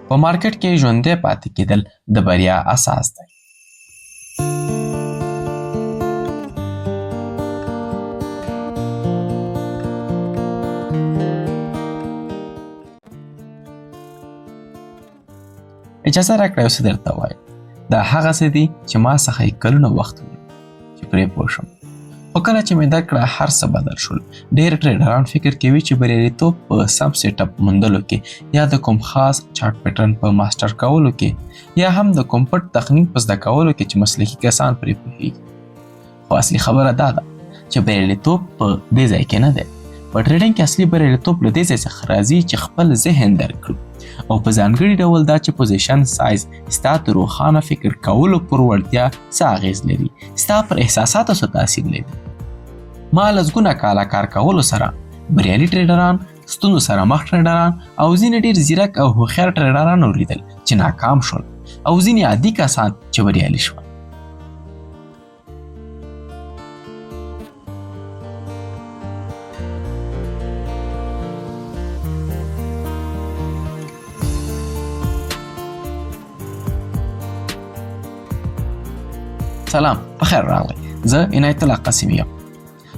په مارکیټ کې ژوندی پاتې کېدل د بریا اساس دی. اجازه راکړه یو څه درته ووایم. دا هغه څه دي چې ما څخه یې کلونه وخت ونیو چې پرې پوه شم. خو کله چې مې درک کړه هر څه بدل شول. ډېر ټریډران فکر کوي چې بریالیتوب په سم سیټ اپ موندلو کې یا د کوم خاص چارټ پیټرن په ماسټر کولو کې یا هم د کوم پټ تخنیک په زده کولو کې چې مسلکي کسان پرې پوهېږي. خو اصلي خبره دا ده چې بریالیتوب په دې ځای کې نه دی. په ټریډینګ کې اصلي بریالیتوب له دې ځای څخه راځي چې خپل ذهن درک کړو او په ځانګړي ډول دا چې پوزیشن سایز ستا د روښانه فکر کولو پر وړتیا څه اغېز لري، ستا پر احساساتو څه تاثیر لري. ما لسګونه کاله کار کولو سره بریالي ټریډران، ستونزو سره مخ ټریډران او ځینې ډېر ځیرک او هوښیار ټریډران ولیدل چې ناکام شول او ځینې عادي کسان چې بریالي شول. سلام، بخیر راغلی. زه عنایت الله قاسمي یم.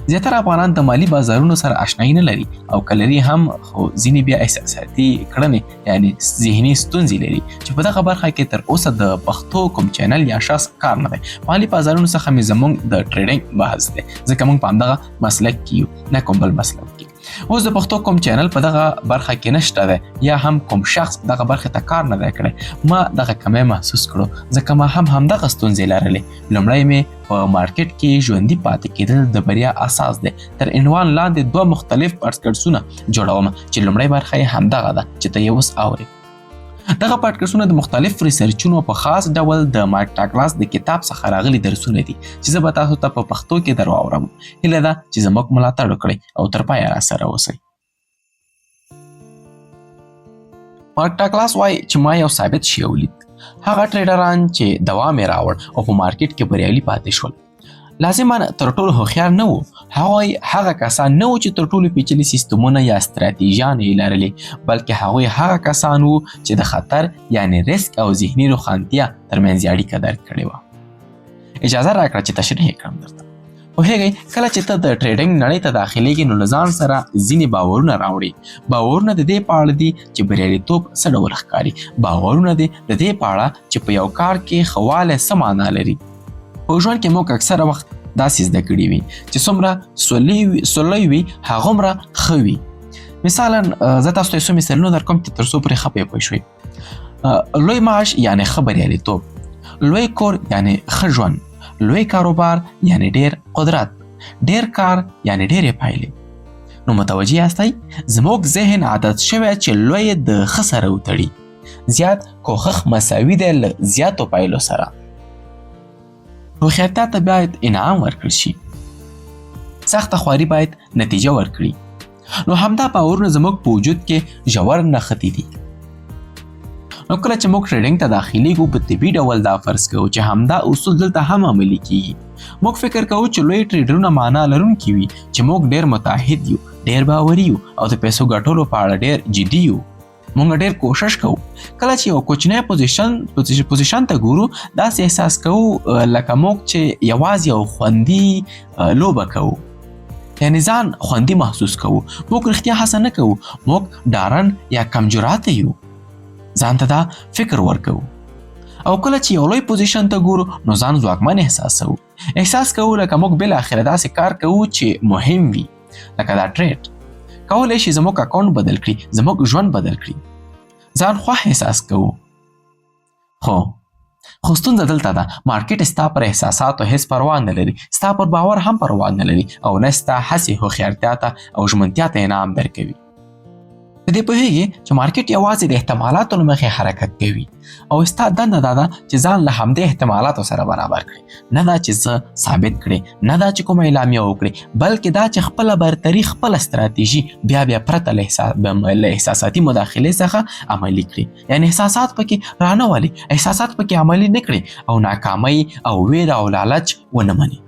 زیاتره افغانان د مالی بازارونو سره آشنایي نه لري او که لري هم خو ځینې بیا احساساتي کړنې یعنی ذهني ستونزې لري چې په دغه برخه کې تر اوسه د پښتو کوم چینل یا شخص کار نه دی. مالی بازارونو څخه مې زموږ د ټریډینګ بحث دی ځکه موږ په همدغه مسلک کې یو، نه کوم بل مسلک کې. اوس د پښتو کوم چینل په دغه برخه کې نشته دی یا هم کوم شخص دغه برخه ته کار نه دی کړی. ما دغه کمی محسوس کړو ځکه ما هم همدغه ستونزې لرلې. لومړی مې په مارکیټ کې ژوندي پاتې کېدل د بریا اساس دی. تر عنوان لاندې دوه مختلف پاډکاسټونه جوړوم چې لومړی برخه یې همدغه ده چې ته یې اوس اورې. دغه پاډکاسټونه د مختلف ریسرچونو په خاص ډول د مایک ډاګلاس د کتاب څخه راغلي درسونه دي چې زه به تاسو ته په پښتو کې در واورم. هیله ده چې زموږ ملاتړ وکړئ او تر پایه راسره اوسئ. مایک ډاګلاس وایي چې ما یو ثابت شی ولید. هغه ټریډران چې دوام یې راوړ او په مارکیټ کې بریالي پاتې شول لازما تر ټولو هوښیار نه وو. هغه کسان نه وو چې تر ټولو پیچلي سیستمونه یا ستراتیژیانې یې لرلې، بلکې هغوی هغه کسان وو چې د خطر یعنی ریسک او ذهني روښانتیا ترمنځ اړیکه درک کړې وه. اجازه راکړه چې تشریح یې کړم درته. پوهېږئ کله چې ته د ټریډینګ نړۍ ته داخلیږي نو له ځان سره ځینې باورونه راوړي. باورونه د دې په اړه دي چې بریالیتوب څه ډول ښکاري. باورونه دي د دې په اړه چې په یو کار کې ښه والی څه معنا لري. په ژوند کې موږ اکثره وخت داسې زده کړي وي چې څومره سولی وي هغومره ښه وي. مثلا زه تاسو ته یو څو مثالونه درکوم چې تر څو پرې ښه پوه شوئ. لوی معاش یعنی ښه بریالیتوب، لوی کور یعنی ښه ژوند، لوی کاروبار یعنی ډیر قدرت، ډیر کار یعنی ډیرې پایلې. نو متوجه یاستئ زموږ ذهن عادت شوی چې لوی د ښه سره وتړي. زیات کوښښ مساوي دی له زیاتو پایلو سره. هوښیارتیا ته باید انعام ورکړل شي. سخته خواري باید نتیجه ورکړي. نو همدا باورونه زموږ په وجود کې ژور نښتي دي. نو کله چې موږ ټریډینګ ته داخلیږو په طبیعي ډول دا فرض کوو چې همدا اصول دلته هم عملي کیږي. موږ فکر کوو چې لوی ټریډرونه معنا لرونکي وي، چې موږ ډیر متعهد یو، ډیر باوري یو او د پیسو ګټلو په اړه ډیر جدي یو. موږ ډیر کوشش کوو. کله چې یو کوچنی پوزیشن ته ګورو داسې احساس کوو لکه موږ چې یوازې یو خوندي لوبه کوو، یعنی ځان خوندي محسوس کوو. موږ رښتیا هڅه نه کوو، موږ ډارن یا کمجراته یو. ځان ته دا فکر ورکوو. او کله چې یو لوی پوزیشن ته ګورو نو ځان ځواکمن احساسوو. احساس کوو لکه موږ بالاخره داسې کار کوو چې مهم وي، لکه دا ټریډ کولی شي زموږ اکاونټ بدل کړي، زموږ ژوند بدل کړي. ځان خوښ احساس کوو. خو ستونزه دلته ده مارکیټ ستا پر احساساتو هیڅ پروا نه لري، ستا پر باور هم پروا نه لري او نه ستا هڅې هوښیارتیا ته او ژمنتیا ته انعام درکوي. په دې پوهېږي چې مارکیټ یوازې د احتمالاتو له مخې حرکت کوي او ستا دنده دا ده چې ځان له همدې احتمالاتو سره برابر کړي. نه دا چې څه ثابت کړي، نه دا چې کومه اعلامیه وکړي، بلکې دا چې خپله برتري، خپله ستراتیژي بیا پرته له احساساتي مداخلې څخه عملي کړي. یعنی احساسات پکې رانه ولي، احساسات پکې عملي نه کړي او ناکامۍ او ویره او لالچ ونه مني.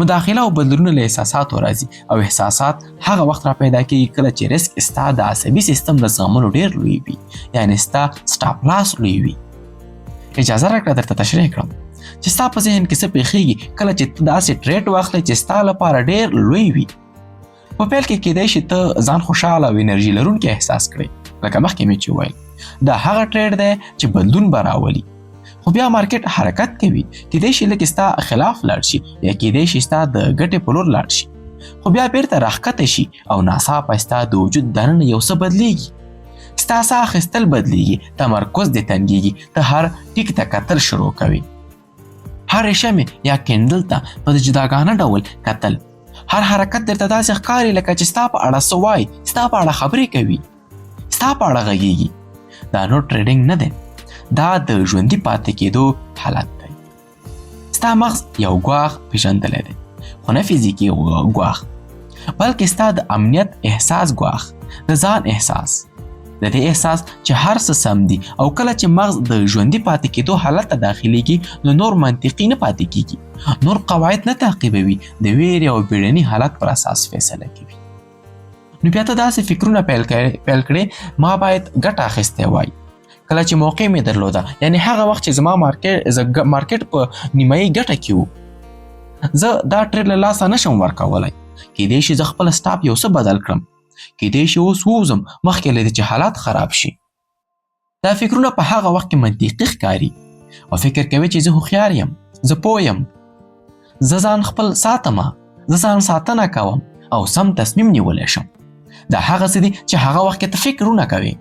مداخله او بدلونونه له احساساتو راځي او احساسات هغه وخت را پیدا کیږي کله چې ریسک ستا د عصبي سیستم د زغملو ډیر لوی وي، یعنی ستا سټاپ لاس لوی وي. اجازه راکړه درته تشریح کړم چې ستا په ذهن کې څه پیښیږي کله چې ته داسې ټریډ واخلې چې ستا لپاره ډیر لوی وي. په پیل کې کیدای شي ته ځان خوشحاله او انرژي لرونکی احساس کړې، لکه مخکې مې چې وویل دا هغه ټریډ دی چې بدلون به راولي. خو بیا مارکیټ حرکت کوي، کیدای شي لکه ستا خلاف لاړ شي یا کیدای شي ستا د ګټې په لور لاړ شي، خو بیا بیرته راښکته شي او ناڅاپه ستا د وجود دننه یو څه بدلیږي. ستا ساه اخیستل بدلیږي، تمرکز دې تنګیږي، ته هر ټیک ته کتل شروع کوي، هر شمع یا کیندل ته په جداګانه ډول کتل، هر حرکت درته داسې ښکاري لکه چې ستا په اړه څه وایي، ستا په اړه خبرې کوي، ستا په اړه غږیږي. دا نور ټریډینګ نه دی، دا د ژوندي پاتې کېدو حالت دی. ستا مغز یو ګواښ پیژندلی دی، خو نه فزیکي ګواښ، بلکې ستا د امنیت احساس ګواښ، د ځان احساس، د دې احساس چې هر څه سم دي. او کله چې مغز د ژوندي پاتې کېدو حالت ته داخليږي نو نور منطقي نه پاتې کېږي، نور قواعد نه تعقیبوي، د ویرې او بیړني حالت پر اساس فیصله کوي. نو بیا ته داسې فکرونه پیل کړې ما باید ګټه اخیستی وای کله چې موقع مې درلوده، یعنی هغه وخت چې زما مارکیټ په نیمایي ګټه کې و، زه دا ټریډ له لاسه نشم ورکولی. کیدای شي زه خپل سټاپ یو څه بدل کړم، کیدای شي اوس ووځم مخکې له دې چې حالات خراب شي. دا فکرونه په هغه وخت کې منطقي ښکاري او فکر کوي چې زه هوښیار یم، زه پوه یم، زه ځان خپل ساتم، زه ځان ساتنه کوم او سم تصمیم نیولی شم. دا هغه څه دي چې هغه وخت کې ته فکرونه کوي،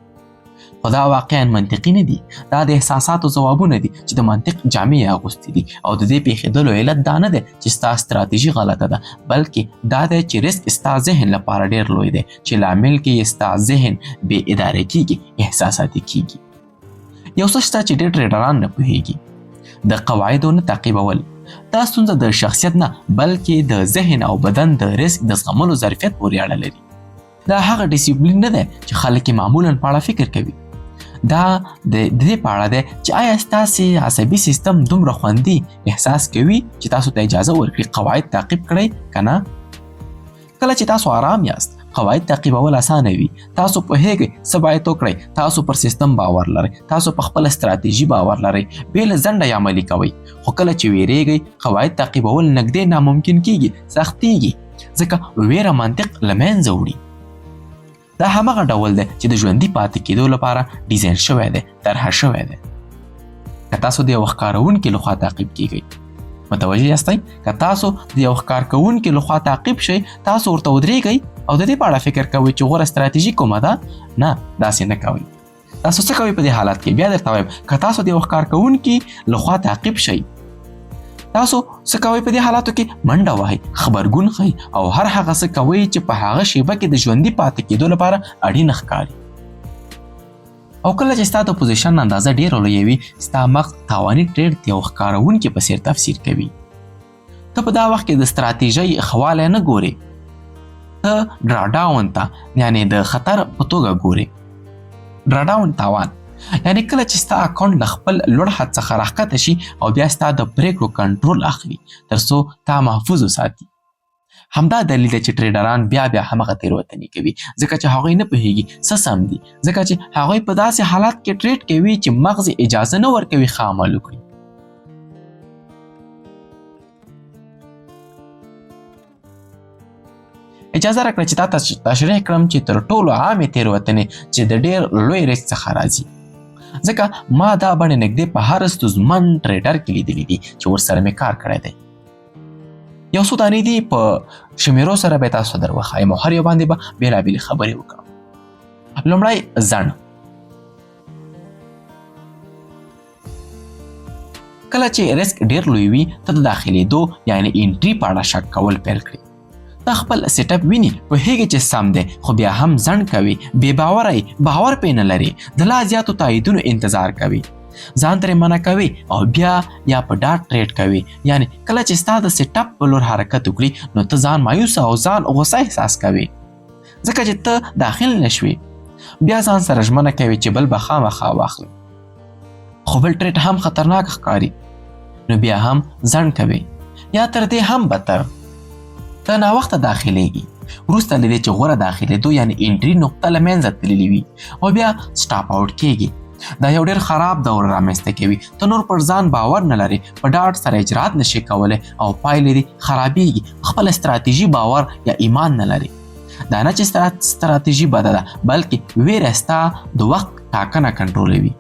خو دا واقعا منطقي نه دي. دا د احساساتو ځوابونه دي چې د منطق جامې اغوستي دي، او د دې پیښېدلو علت دا نه دی چې ستا ستراتیژي غلطه ده، بلکې دا دی چې ریسک ستا ذهن لپاره ډیر لوی دی چې لامل کې ستا ذهن بې اداره کیږي، احساساتي کیږي. یو څه شته چې ډېر ټریډران نه پوهیږي، د قواعدو نه تعقیبول. دا ستونزه د شخصیت نه بلکې د ذهن او بدن د ریسک د زغملو ظرفیت پورې اړه لري. دا هغه ډیسپلین نه دی چې خلک معمولا په اړه فکر کوي. دا د دې په اړه دی چې آیا ستاسې عصبي سیستم دومره خوندي احساس کوي چې تاسو ته اجازه ورکړي قواعد تعقیب کړئ که نه؟ کله چې تاسو آرام یاست قواعد تعقیبول اسانه وي، تاسو پوهیږئ څه باید وکړئ، تاسو پر سیستم باور لرئ، تاسو په خپله ستراتیژي باور لرئ، بې له ځنډه یې عملي کوئ. خو کله چې ویریږئ قواعد تعقیبول نږدې ناممکن کیږي، سختیږي، ځکه ویره منطق له منځه وړي. دا همغه ډول دی چې د ژوندي پاتې کېدو لپاره ډیزاین شوی دی، طرحه شوی دی. که تاسو د یو ښکارونکي لخوا تعقیب کیږئ، متوجه یاستئ؟ که تاسو د یو ښکار کوونکي لخوا تعقیب شئ، تاسو ورته ودرېږئ او د دې په اړه فکر کوئ چې غوره ستراتیژي کومه ده. نه، داسې نه کوئ. تاسو څه کوئ په دې حالت کې؟ بیا درته وایم، که تاسو د یو ښکار کوونکي لخوا تعقیب شئ، تاسو څه کوئ په دې حالاتو کې؟ منډه وهئ، خبرګون ښئ او هر هغه څه کوئ چې په هغه شیبه کې د ژوندي پاتې کېدو لپاره اړینه ښکاري. او کله چې ستا د پوزیشن اندازه ډېره لویه وي، ستا مغز تاواني ټریډ د یو ښکارونکي په څېر تفسیر کوي. ته په دا وخت کې د ستراتیژۍ ښه والی نه ګورې، ته ډراډاون ته یعنی د خطر په توګه ګورې. ډراډاون تاوان یعنی کله چې ستا اکاونټ له خپل لوړ حد څخه راښکته شي او بیا ستا د پریکړو کنټرول اخلي تر څو تا محفوظ وساتي. همدا دلیل دی چې ټریډران بیا همغه تېروتنې کوي، ځکه چې هغوی نه پوهیږي څه سم دي، ځکه چې هغوی په داسې حالت کې ټریډ کوي چې مغز اجازه نه ورکوي ښه عمل وکړي. اجازه راکړه چې تا ته تشریح کړم چې تر ټولو عامې تېروتنې چې د ډېر لوی ریسک څخه راځي، ځکه ما دا بڼې نږدې په هر ستونزمن ټریډر کې لیدلي دي چې ورسره مې کار کړی دی. یو څو دانې دي، په شمیرو سره به تاسو در وښایم او هر یو باندې به بېلابېلې خبرې وکړم. لومړی ځنډ. کله چې ریسک ډېر لوی وي، ته د داخلېدو یعنې انټري په اړه شک کول پیل کړي. ته خپل سیټ اپ ویني، پوهیږي چې سم دی، خو بیا هم ځنډ کوي، بې باوره یې، باور پرې نه لري، د لا زیاتو تاییدونو انتظار کوي، ځان ترې منع کوي او بیا یا په ډاډ ټریډ کوي. یعنی کله چې ستا د سیټ اپ په لور حرکت وکړي نو ته ځان مایوسه او ځان غوسه احساس کوي، ځکه چې ته داخل نشوي. بیا ځان سره ژمنه کوي چې بل به خامخا واخلم، خو بل ټریډ هم خطرناک ښکاري، نو بیا هم ځنډ کوي. یا تر دې هم بدتر ته ناوخته داخليږي، وروسته له دې چې غوره داخلېدو یعنې انټري نقطه له منځه تللې وي او بیا سټاپ آوټ کېږي. دا یو ډېر خراب دور رامنځته کوي. ته نور پر ځان باور نه لرې، په ډاډ سره اجرات نشي کولی او پایلې دې خرابېږي. خپل استراتیژي باور یا ایمان نه لري. دا نه چې استراتیژي بده ده، بلکې ویره ستا د وخت ټاکنه کنټرولوي.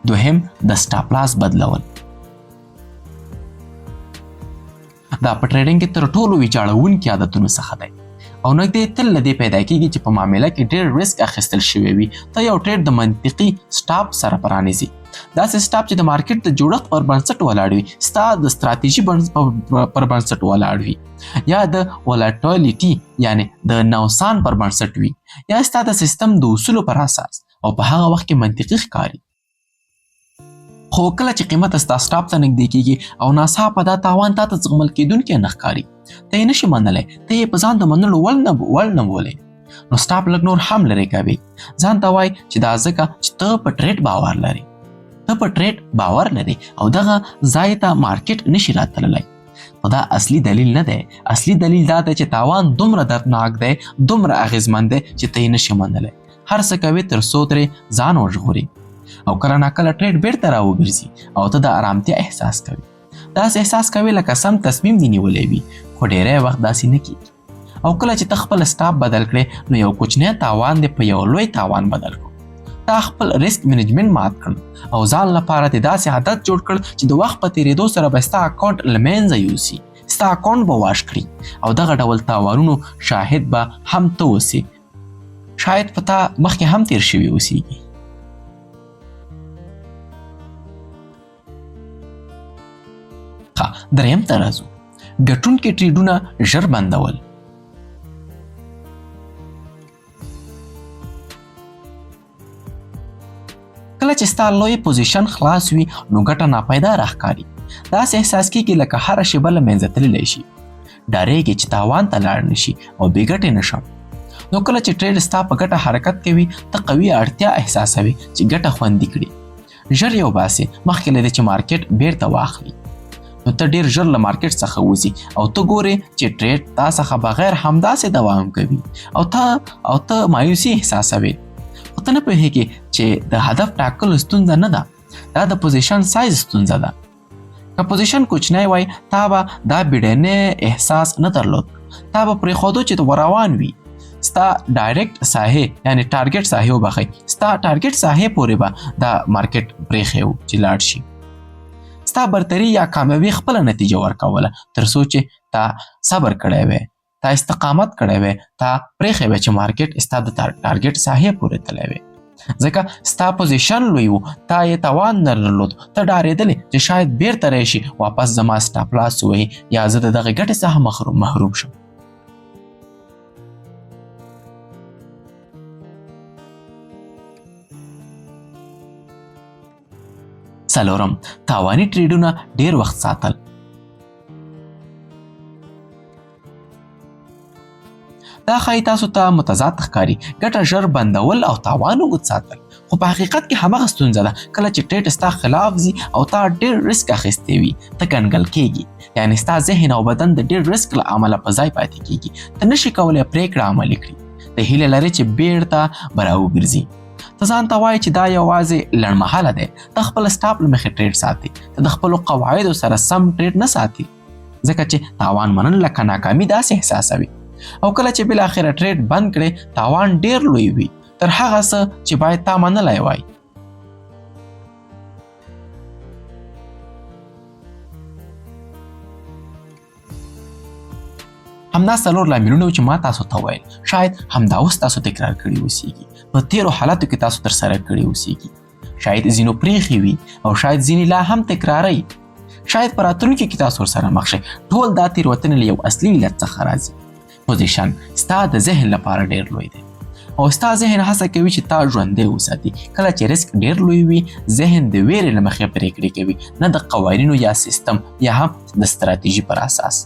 دوهم، د سټاپ لاس بدلول. دا په ټریډینګ کې تر ټولو ویجاړونکي عادتونو څخه دی او نږدې تل له دې پیدا کېږي چې په معامله کې ډېر ریسک اخیستل شوی وي. ته یو ټریډ د منطقي سټاپ سره پرانیزي، داسې سټاپ چې د مارکیټ د جوړښت پر بنسټ ولاړ وي، ستا د استراتیژي پر بنسټ ولاړ وي، یا د ولاټیلیټي یعنې د نوسان پر بنسټ وي، یا ستا د سیستم د اصولو پر اساس او په هغه وخت کې منطقي ښکاري. خو کله چې قیمت ستا سټاپ ته نږدې کېږي او ناڅاپه دا تاوان تا ته زغمل کېدونکی نه ښکاري، ته یې نشي منلی، ته یې په ځان د منلو وړ نه بولې، نو سټاپ لږ نور هم لرې کوي. ځان ته وایي چې دا ځکه چې ته په ټریډ باور لرې، ته په ټریډ باور لرې او دغه ځای ته مارکیټ نشي راتللی. خو دا اصلي دلیل نه دی. اصلي دلیل دا دی چې تاوان دومره دردناک دی، دومره اغېزمن دی چې ته یې نشي منلی. هر څه کوي تر څو ترې ځان وژغوري او کله ناکله ټریډ بیرته راوګرځي او ته د ارامتیا احساس کوي. داسې احساس کوي لکه سم تصمیم دې نیولی وي، خو ډیری وخت داسې نه کېږي. او کله چې ته خپل سټاپ بدل کړې، نو یو کوچنی تاوان دې په یو لوی تاوان بدل کړو. تا خپل ریسک منیجمنت مات کړ او ځان لپاره دې داسې عادت جوړ کړ چې د وخت په تېرېدو سره به ستا اکاونټ له منځه یوسي، ستا اکاونټ به واش کړي او دغه ډول تاوانونو شاهد به هم ته اوسې، شاید په تا مخکې هم تېر شوي اوسیږي. دریم ته راځو، ګټونکي ټریډونه ژر بندول. کله چې ستا لوی پوزیشن خلاص وي، نو ګټه ناپیدا راښکاري. داسې احساس کېږي لکه هره شیبه له منځه تللی شي. ډارېږي چې تاوان ته لاړ نشي او بې ګټې نشم. نو کله چې ټریډ ستا په ګټه حرکت کوي، ته قوي اړتیا احساسوي چې ګټه خوندي کړي. ژر یې وباسې مخکې له دې چې مارکیټ بیرته واخلي. نو ته ډېر ژر له مارکیټ څخه وځي او ته ګورې چې ټریډ تا څخه بغیر همداسې دوام کوي او ته مایوسي احساسوي. خو ته نه پوهېږې چې د هدف ټاکلو ستونزه نه ده، دا د پوزیشن سایز ستونزه ده. که پوزیشن کوچنی وای، تا به دا بیړنی احساس نه درلود، تا به پرېښودو چې ته روان وي. ستا ډایرکټ ساحې یعنې ټارګټ ساحې وبخئ، ستا ټارګټ ساحې پورې به دا مارکیټ پرېښی و چې لاړ شي. ستا برتري یا کامیابي خپله نتیجه ورکوله، تر څو چې تا صبر کړی وی، تا استقامت کړی وی، تا پرېښی وی چې مارکیټ ستا د ټارګټ ساحې پورې تللی وی. ځکه ستا پوزیشن لوی و، تا یې توان نه درلود، ته ډارېدلې چې شاید بیرته راشي، واپس زما سټاپ لاس ووهي یا زه د دغې ګټې څخه محروم شم. څلورم، تاواني ټریډونه ډېر وخت ساتل. دا ښایي تاسو ته متضاد ښکاري، ګټه ژر بندول او تاوان اوږد ساتل. خو په حقیقت کې همغه ستونزه ده. کله چې ټریډ ستا خلاف ځي او تا ډېر ریسک اخیستی وي، ته کنګل کېږي، یعنې ستا ذهن او بدن د ډېر ریسک له امله په ځای پاتې کېږي. ته نشي کولی پرېکړه عملي کړي. ته هیله لرې چې بیرته به راوګرځي. ته ځان ته وایې چې دا یوازې لنډمهاله دی. ته خپل سټاپ له مخې ټریډ ساتي، ته د خپلو قواعدو سره سم ټریډ نه ساتي، ځکه چې تاوان منل لکه ناکامي داسې احساسوي. او کله چې بالاخره ټریډ بند کړې، تاوان ډېر لوی وي تر هغه څه چې باید تا منلی وای. همدا څلور لاملونه چې ما تاسو ته ویل، شاید همدا اوس تاسو تکرار کړي اوسیږي، په تیرو حالاتو کې تاسو ترسره کړي اوسیږي. شاید ځینو پرېښي وي او شاید ځینې لا هم تکراروي. شاید په راتلونکي کې تاسو ورسره مخ شئ. ټول دا تېروتنې له یو اصلي علت څخه راځي. پوزیشن ستا د ذهن لپاره ډېر لوی دی او ستا ذهن هڅه کوي چې تا ژوندی وساتي. کله چې ریسک ډېر لوی وي، ذهن د ویرې له مخې پرېکړې کوي، نه د قوانینو یا سیستم یا هم د ستراتیژي پر اساس.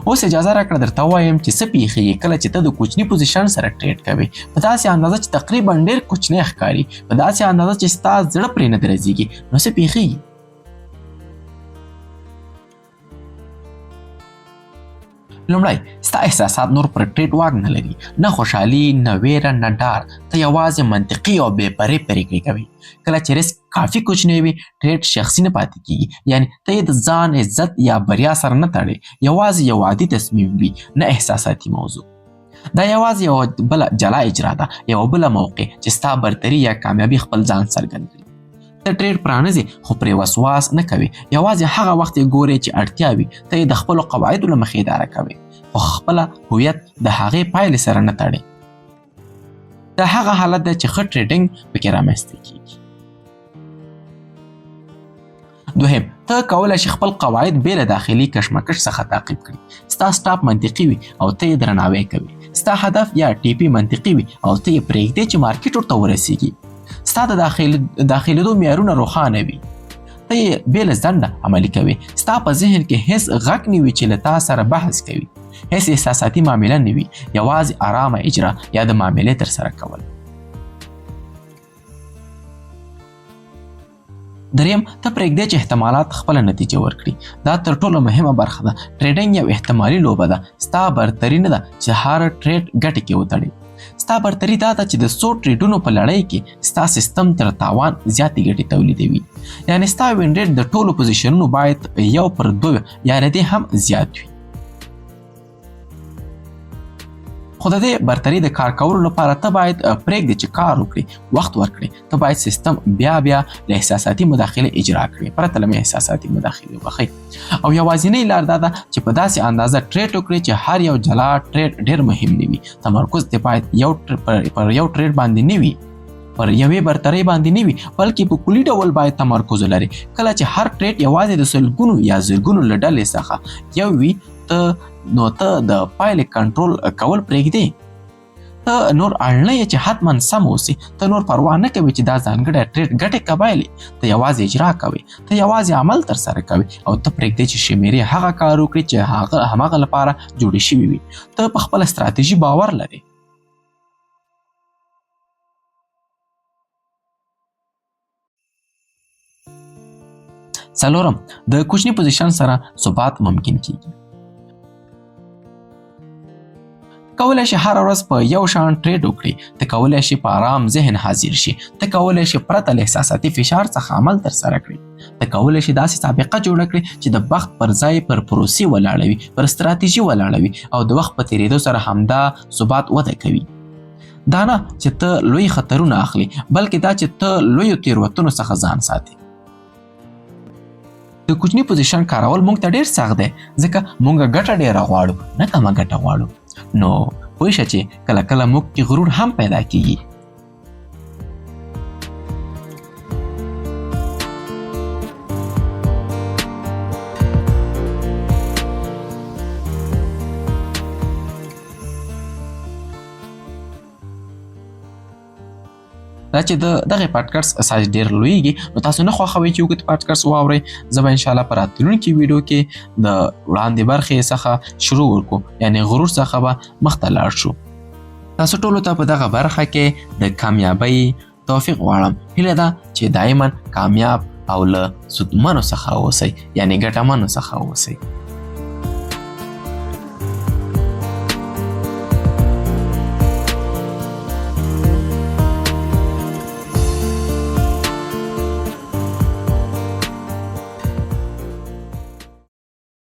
اوس اجازه راکړه درته ووایم چې څه پېښېږي کله چې ته د کوچني پوزیشن سره ټریډ کوې، په داسې اندازه چې تقریبا ډېر کوچنی ښکاري، په داسې اندازه چې ستا زړه پرې نه درځېږي. نو څه پېښېږي؟ لومړی ستا احساسات نور پر ټریډ واک نه لري، نه خوشحالي، نه ویره، نه ډار. ته یوازې منطقي او بې پرې پرېکړې کوي. کله چې رسک کافي کوچنی وي ټریډ شخصي نه پاتې کیږي، یعنی ته یې د ځان عزت یا بریا سره نه تړې، یوازې یو عادي تصمیم وي، نه احساساتي موضوع. دا یوازې یوه بله جلا اجرا ده، یوه بله موقع چې ستا برتري یا کامیابي خپل ځان څرګندوي. ته ټریډ پرانیزې خو پرې وسواس نه کوې، یوازې هغه وخت یې ګورې چې اړتیا وي، ته یې د خپلو قواعدو له مخې اداره کوې، خو خپله هویت د هغې پایلې سره نه تړې. دا هغه حالت دی چې ښه ټریډینګ پکې رامنځته کیږي. دوهم، ته کولی شي خپل قواعد بې له داخلي کشمکش څخه تعقیب کړي. ستا سټاپ منطقي وي او ته یې درناوی کوې. ستا هدف یا ټیپي منطقي وي او ته یې پرېږدې چې مارکیټ ورته ورسیږي. ستا د داخلېدو معیارونه روښانه وي، ته یې بې له ځنډه عملي کوې. ستا په ذهن کې هیڅ غږ نه وي چې له تا سره بحث کوي، هیڅ احساساتي معامله نه وي، یوازې ارامه اجرا یا د معاملې ترسره کول. دریم، ته پرېږدې چې احتمالات خپله نتیجه ورکړي. دا تر ټولو مهمه برخه ده. ټریډینګ یو احتمالي لوبه ده، ستا برتري نه ده چې هر ټریډ ګټې کې وتړي. ستا برتري دا ده چې د څو ټریډونو په لړۍ کې ستا سیستم تر تاوان زیاتې ګټې تولیدوي. یعنې ستا وین ریټ د ټولو پوزیشنونو باید 1/2 یا له دې هم زیات وي. خو د دې برتري د کار کولو لپاره ته باید پرېږدې چې کار وکړي، وخت ورکړي. ته باید سیستم بیا له احساساتي مداخلې اجرا کړي، پرته له احساساتي مداخلې وبخښئ. او یوازینۍ لار دا ده چې په داسې اندازه ټریډ وکړي چې هر یو جلا ټریډ ډېر مهم نه وي. تمرکز دې باید پر یو ټریډ باندې نه وي، پر یوې برترۍ باندې نه وي، بلکې په کلي ډول باید تمرکز ولري. کله چې هر ټریډ یوازې د سلګونو یا زرګونو له ډلې څخه یو وي، نو ته د پایلې کنټرول کول پرېږدې. ته نور اړ نه یې چې حتما سم اوسي. ته نور پروا نه کوي چې دا ځانګړی ټریډ ګټې کبایلي. ته یوازې اجرا کوي، ته یوازې عمل ترسره کوي او ته پرېږدې چې شمیرې هغه کار وکړي چې هماغه لپاره جوړې شوي وي. ته په خپله ستراتیژي باور لرې. څلورم، د کوچني پوزیشن سره ثبات ممکن کیږي. کولی شي هر ورځ په یو شان ټریډ وکړي. ته کولی شي په آرام ذهن حاضر شي. ته کولی شي پرته له احساساتي فشار څخه عمل ترسره کړي. ته کولی شي داسې سابقه جوړه کړي چې د وخت پر ځای پر پروسې ولاړه وي، پر ستراتیژي ولاړه وي او د وخت په تېرېدو سره همدا ثبات وده کوي. دا نه چې ته لوی خطرونه اخلي، بلکې دا چې ته لویو تېروتنو څخه ځان ساتي. د کوچني پوزیشن کارول موږ ته ډېر سخت دی، ځکه موږ ګټه ډېره غواړو، نه کمه ګټه غواړو. نو پوه شه چې کله کله موږ کې غرور هم پیدا کیږي. دا چې دغه پادکاسټ سایز ډېر لویږي، نو تاسو نه خوښوئ چې اوږد پادکاسټ واورئ. زه به انشاءالله په راتلونکي ویډیو کې د وړاندې برخې څخه شروع وکړو، یعنې غرور څخه به مخته لاړ شو. تاسو ټولو ته په دغه برخه کې د کامیابۍ توفیق غواړم. هیله ده چې دایما کامیاب او له سودمنو څخه اوسئ، یعنې ګټمنو څخه اوسئ.